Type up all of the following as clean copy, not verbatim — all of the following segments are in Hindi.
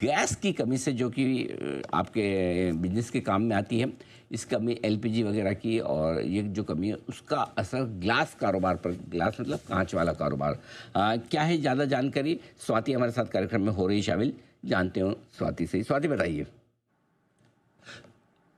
गैस की कमी से जो कि आपके बिजनेस के काम में आती है, इस कमी एलपीजी वगैरह की और ये जो कमी है उसका असर ग्लास कारोबार पर, ग्लास मतलब कांच वाला कारोबार, क्या है? ज़्यादा जानकारी स्वाति हमारे साथ कार्यक्रम में हो रही शामिल, जानते हो स्वाति से। स्वाति बताइए।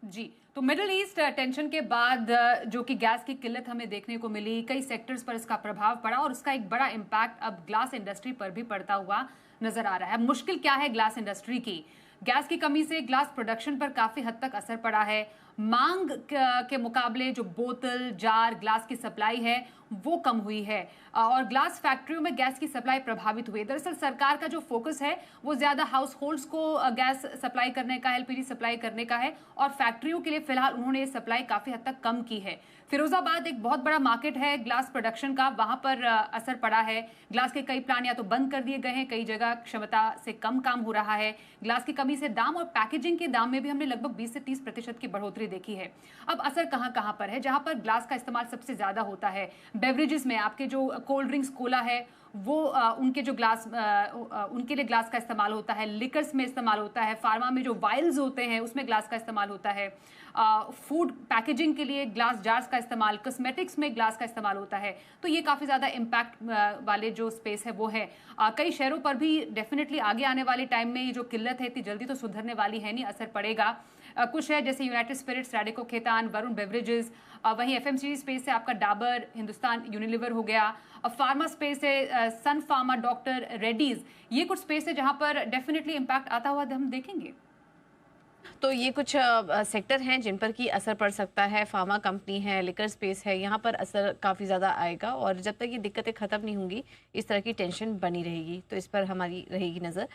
जी, तो मिडल ईस्ट टेंशन के बाद जो कि गैस की किल्लत हमें देखने को मिली, कई सेक्टर्स पर इसका प्रभाव पड़ा और उसका एक बड़ा इम्पैक्ट अब ग्लास इंडस्ट्री पर भी पड़ता हुआ नजर आ रहा है। मुश्किल क्या है ग्लास इंडस्ट्री की? गैस की कमी से ग्लास प्रोडक्शन पर काफी हद तक असर पड़ा है। मांग के मुकाबले जो बोतल, जार, ग्लास की सप्लाई है वो कम हुई है और ग्लास फैक्ट्रियों में गैस की सप्लाई प्रभावित हुई है। दरअसल सरकार का जो फोकस है वो ज्यादा हाउस होल्ड्स को गैस सप्लाई करने का, एलपीजी सप्लाई करने का है और फैक्ट्रियों के लिए फिलहाल उन्होंने ये सप्लाई काफी हद तक कम की है। फिरोजाबाद एक बहुत बड़ा मार्केट है ग्लास प्रोडक्शन का, वहां पर असर पड़ा है। ग्लास के कई प्लांट या तो बंद कर दिए गए हैं, कई जगह क्षमता से कम काम हो रहा है। ग्लास की कमी से दाम और पैकेजिंग के दाम में भी हमने लगभग 20 से 30% की बढ़ोतरी देखी है। अब असर कहां कहां पर है? जहां पर ग्लास का इस्तेमाल सबसे ज्यादा होता है, बेवरेजेस में आपके जो कोल्ड ड्रिंक्स, कोला है वो उनके जो ग्लास उनके लिए ग्लास का इस्तेमाल होता है। लिकर्स में इस्तेमाल होता है। फार्मा में जो वाइल्स होते हैं उसमें ग्लास का इस्तेमाल होता है। फूड पैकेजिंग के लिए ग्लास जार्स का इस्तेमाल, कॉस्मेटिक्स में ग्लास का इस्तेमाल होता है। तो ये काफ़ी ज़्यादा इम्पैक्ट वाले जो स्पेस है वो है। कई शहरों पर भी डेफिनेटली आगे आने वाले टाइम में ये जो किल्लत है इतनी जल्दी तो सुधरने वाली है नहीं, असर पड़ेगा। कुछ है जैसे United Spirits, Radico Khaitan, Varun beverages, वहीं एफएमसीजी स्पेस से आपका डाबर, हिंदुस्तान यूनिलीवर हो गया। फार्मा स्पेस है सन फार्मा, डॉक्टर रेड्डीज। ये कुछ स्पेस है जहां पर डेफिनेटली इम्पैक्ट आता हुआ हम देखेंगे। तो ये कुछ सेक्टर हैं जिन पर कि असर पड़ सकता है। फार्मा कंपनी है, लिकर स्पेस है, यहाँ पर असर काफ़ी ज़्यादा आएगा और जब तक ये दिक्कतें ख़त्म नहीं होंगी इस तरह की टेंशन बनी रहेगी। तो इस पर हमारी रहेगी नज़र।